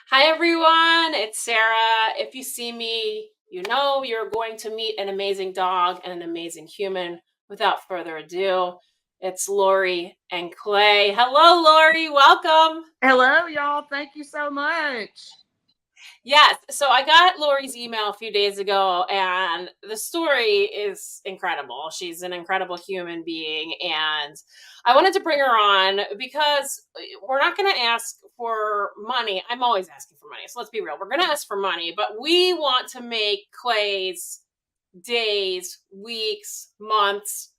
Hi, everyone. It's Sarah. If you see me, you know you're going to meet an amazing dog and an amazing human. Without further ado, it's Lory and Klay. Hello, Lory. Welcome. Hello, y'all. Thank you so much. Yes. So I got Lori's email a few days ago, and the story is incredible. She's an incredible human being. And I wanted to bring her on because we're not going to ask for money. I'm always asking for money. So let's be real. We're going to ask for money, but we want to make Clay's days, weeks, months,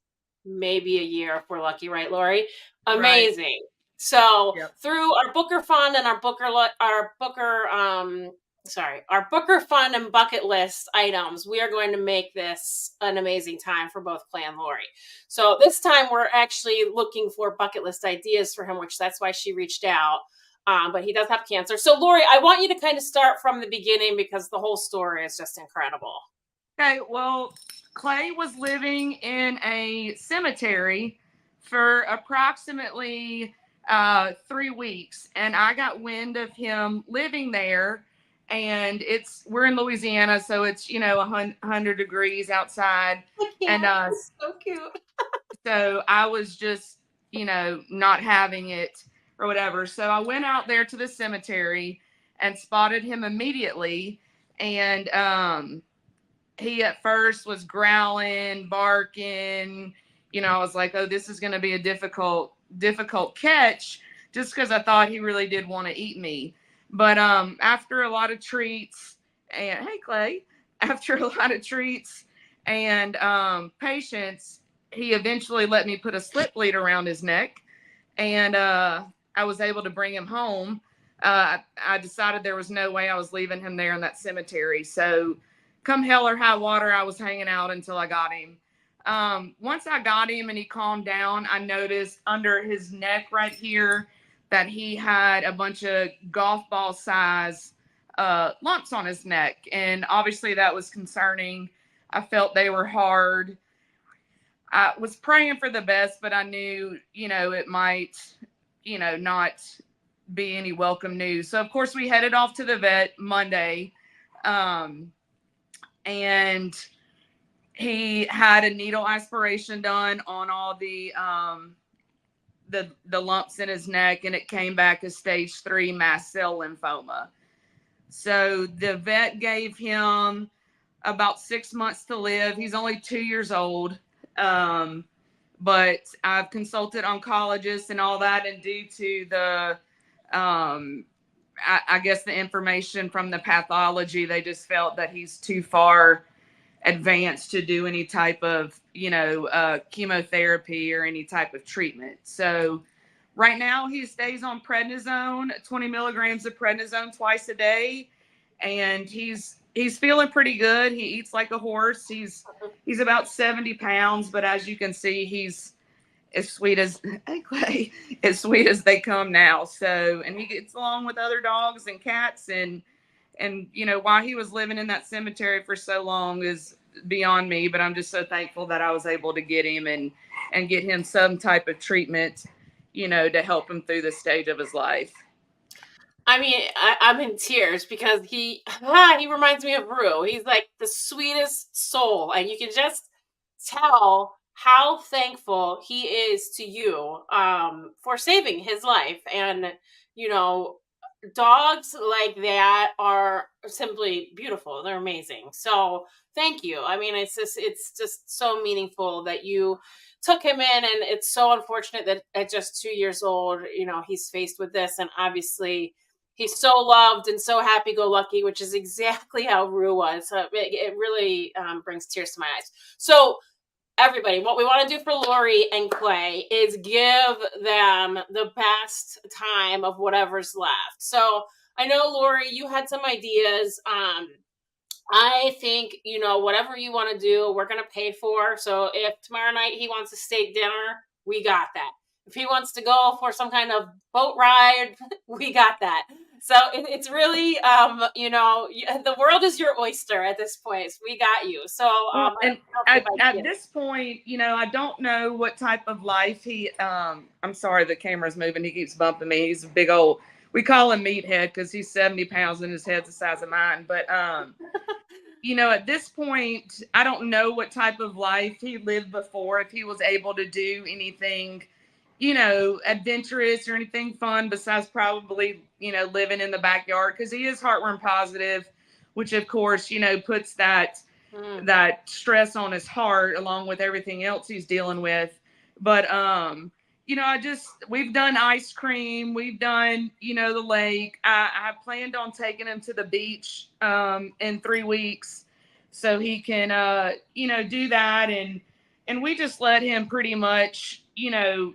maybe a year if we're lucky, right, Lori? Right. Amazing. So Yep. through our Booker Fund and our Booker Fund and bucket list items, we are going to make this an amazing time for both Clay and Lori. So this time we're actually looking for bucket list ideas for him, which that's why she reached out. But he does have cancer. So Lori, I want you to kind of start from the beginning because the whole story is just incredible. Okay. Well, Clay was living in a cemetery for approximately 3 weeks, and I got wind of him living there. And we're in Louisiana, so it's 100 degrees outside, I and can't. It's so cute. so I was just not having it or whatever. So I went out there to the cemetery and spotted him immediately, and he at first was growling, barking. I was like, oh, this is going to be a difficult catch, just because I thought he really did want to eat me. But after a lot of treats, and hey, Clay, after a lot of treats and patience, he eventually let me put a slip lead around his neck, and I was able to bring him home. I decided there was no way I was leaving him there in that cemetery. So, come hell or high water, I was hanging out until I got him. Once I got him and he calmed down, I noticed under his neck right here that he had a bunch of golf ball size lumps on his neck. And obviously that was concerning. I felt they were hard. I was praying for the best, but I knew, it might, not be any welcome news. So, of course, we headed off to the vet Monday. Um, and he had a needle aspiration done on all the lumps in his neck, and it came back as stage 3 mast cell lymphoma. So the vet gave him about 6 months to live. He's only 2 years old. Um, but I've consulted oncologists and all that, and due to I guess the information from the pathology, they just felt that he's too far advanced to do any type of chemotherapy or any type of treatment. So right now he stays on prednisone, 20 milligrams of prednisone twice a day, and he's feeling pretty good. He eats like a horse. He's about 70 pounds, but as you can see, he's as sweet as as sweet as they come now. So, and he gets along with other dogs and cats, and why he was living in that cemetery for so long is beyond me. But I'm just so thankful that I was able to get him and get him some type of treatment, to help him through this stage of his life. I mean, I'm in tears because he reminds me of Rue. He's like the sweetest soul, and you can just tell how thankful he is to you for saving his life. And you know, dogs like that are simply beautiful. They're amazing. So thank you. I mean, it's just so meaningful that you took him in, and it's so unfortunate that at just 2 years old, he's faced with this, and obviously he's so loved and so happy-go-lucky, which is exactly how Rue was. So it really brings tears to my eyes. So everybody, what we want to do for Lory and Klay is give them the best time of whatever's left. So I know, Lory, you had some ideas. I think, whatever you want to do, we're going to pay for. So if tomorrow night he wants a steak dinner, we got that. If he wants to go for some kind of boat ride, we got that. So it's really, the world is your oyster at this point. So we got you. So I Well, don't and know if at you this point, I don't know what type of life I'm sorry, the camera's moving. He keeps bumping me. He's a big old we call him Meathead because he's 70 pounds and his head's the size of mine. But you know, at this point, I don't know what type of life he lived before, if he was able to do anything, you know, adventurous or anything fun besides probably, you know, living in the backyard, because he is heartworm positive, which of course, you know, puts Mm. that stress on his heart along with everything else he's dealing with. But you know, we've done ice cream, we've done, you know, the lake. I planned on taking him to the beach in 3 weeks so he can you know, do that, and we just let him pretty much, you know,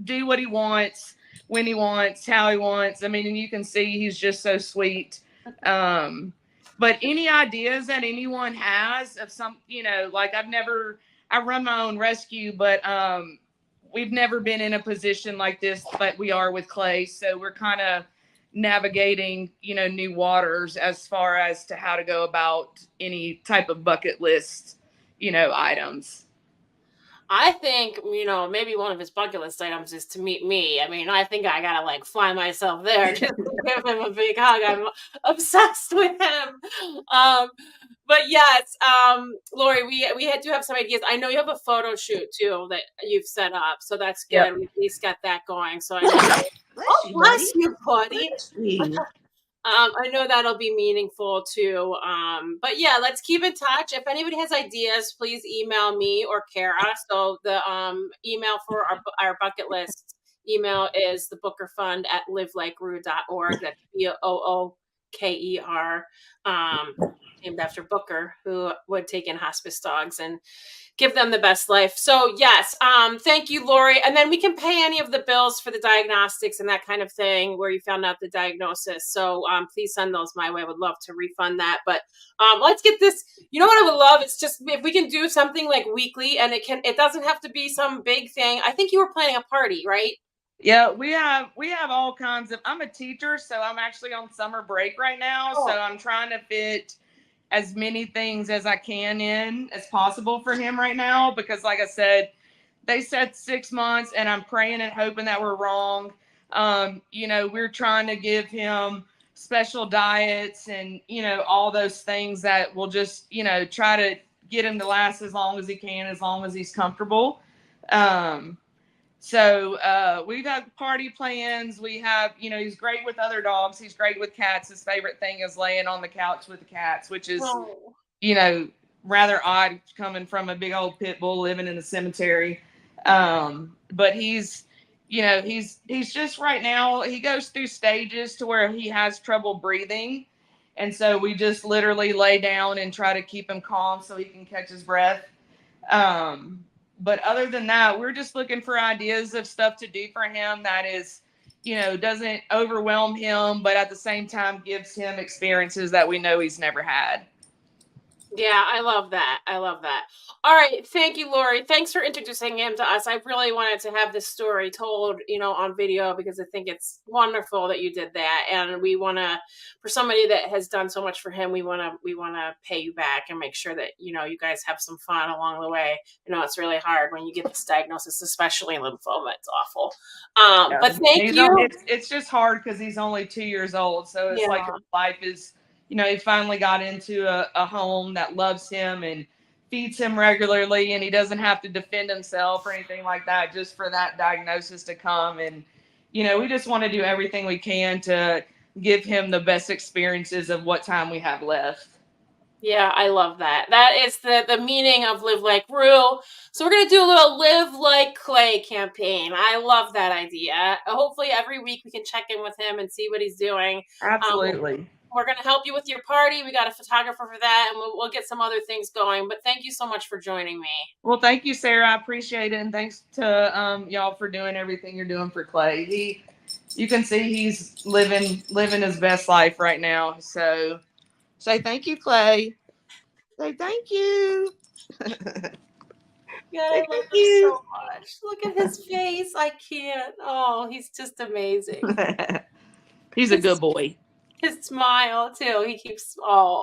do what he wants, when he wants, how he wants. I mean, and you can see he's just so sweet. Um, but any ideas that anyone has of some, you know, like I run my own rescue, but we've never been in a position like this like we are with Klay. So we're kind of navigating, you know, new waters as far as to how to go about any type of bucket list, you know, items. I think, you know, maybe one of his bucket list items is to meet me. I mean, I think I gotta like fly myself there just to give him a big hug. I'm obsessed with him. Um, but yes, Lori, we had to have some ideas. I know you have a photo shoot too that you've set up, so that's Yep. good. We at least got that going. So I know. Oh, Bless you, buddy. bless you, buddy. Bless you. I know that'll be meaningful too. But yeah, let's keep in touch. If anybody has ideas, please email me or Kara. So the email for our bucket list email is the Booker Fund at livelikeru.org. That's BOOKER. Named after Booker, who would take in hospice dogs and give them the best life. So yes, thank you, Lori. And then we can pay any of the bills for the diagnostics and that kind of thing where you found out the diagnosis. So please send those my way. I would love to refund that. But let's get this. You know what I would love? It's just if we can do something like weekly, and it doesn't have to be some big thing. I think you were planning a party, right? Yeah, we have all kinds of. I'm a teacher, so I'm actually on summer break right now. So Oh, I'm trying to fit as many things as I can in as possible for him right now, because like I said, they said 6 months, and I'm praying and hoping that we're wrong. You know, we're trying to give him special diets and, you know, all those things that will just, you know, try to get him to last as long as he can, as long as he's comfortable. Um, so we've got party plans. We have, you know, he's great with other dogs. He's great with cats. His favorite thing is laying on the couch with the cats, which is, no. you know, rather odd coming from a big old pit bull living in the cemetery. But he's, you know, he's just right now, he goes through stages to where he has trouble breathing. And so we just literally lay down and try to keep him calm so he can catch his breath. But other than that, we're just looking for ideas of stuff to do for him that is, you know, doesn't overwhelm him, but at the same time gives him experiences that we know he's never had. Yeah, I love that. I love that. All right. Thank you, Lori. Thanks for introducing him to us. I really wanted to have this story told, you know, on video because I think it's wonderful that you did that. And we want to, for somebody that has done so much for him, we want to pay you back and make sure that, you know, you guys have some fun along the way. You know, it's really hard when you get this diagnosis, especially lymphoma. It's awful. Yeah. But thank you. It's just hard because he's only 2 years old. So it's like his Yeah. life is, you know, he finally got into a home that loves him and feeds him regularly, and he doesn't have to defend himself or anything like that just for that diagnosis to come. And, you know, we just want to do everything we can to give him the best experiences of what time we have left. Yeah, I love that. That is the meaning of Live Like Rue. So we're gonna do a little Live Like Clay campaign. I love that idea. Hopefully every week we can check in with him and see what he's doing. Um, Absolutely. we're gonna help you with your party. We got a photographer for that, and we'll get some other things going. But thank you so much for joining me. Well, thank you, Sarah. I appreciate it, and thanks to y'all for doing everything you're doing for Clay. You can see he's living his best life right now. So say thank you, Clay. Say thank you. Yeah, I Say love thank him so you. much. Look at his face. I can't. Oh, he's just amazing. He's a His good boy. his smile too. He keeps oh